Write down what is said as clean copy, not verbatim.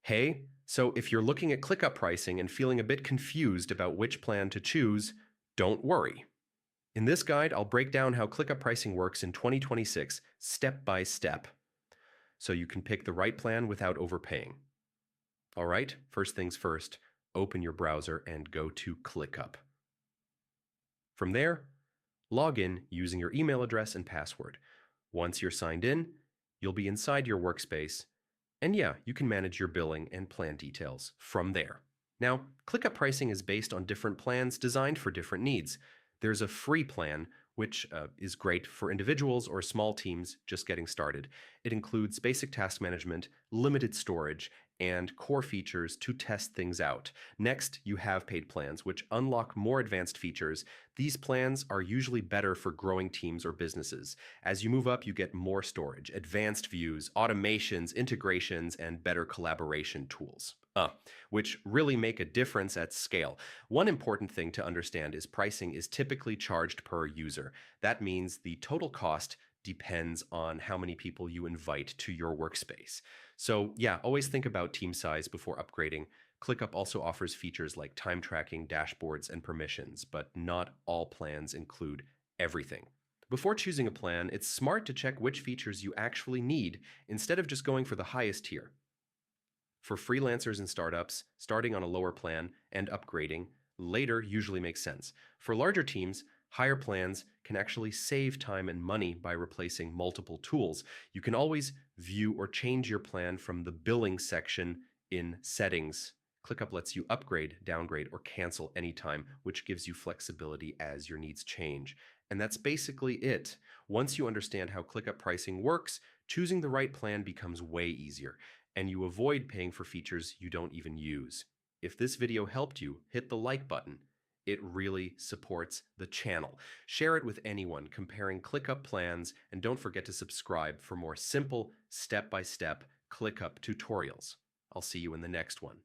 Hey, so if you're looking at ClickUp pricing and feeling a bit confused about which plan to choose, don't worry. In this guide, I'll break down how ClickUp pricing works in 2026 step by step, so you can pick the right plan without overpaying. All right, first things first, open your browser and go to ClickUp. From there, log in using your email address and password. Once you're signed in, you'll be inside your workspace. And yeah, you can manage your billing and plan details from there. Now, ClickUp pricing is based on different plans designed for different needs. There's a free plan, which is great for individuals or small teams just getting started. It includes basic task management, limited storage, and core features to test things out. Next, you have paid plans, which unlock more advanced features. These plans are usually better for growing teams or businesses. As you move up, you get more storage, advanced views, automations, integrations, and better collaboration tools, which really make a difference at scale. One important thing to understand is pricing is typically charged per user. That means the total cost depends on how many people you invite to your workspace. So yeah, always think about team size before upgrading. ClickUp also offers features like time tracking, dashboards, and permissions, but not all plans include everything. Before choosing a plan, it's smart to check which features you actually need instead of just going for the highest tier. For freelancers and startups, starting on a lower plan and upgrading later usually makes sense. For larger teams, higher plans can actually save time and money by replacing multiple tools. You can always view or change your plan from the billing section in settings. ClickUp lets you upgrade, downgrade, or cancel anytime, which gives you flexibility as your needs change. And that's basically it. Once you understand how ClickUp pricing works, choosing the right plan becomes way easier, and you avoid paying for features you don't even use. If this video helped you, hit the like button. It really supports the channel. Share it with anyone comparing ClickUp plans, and don't forget to subscribe for more simple, step-by-step ClickUp tutorials. I'll see you in the next one.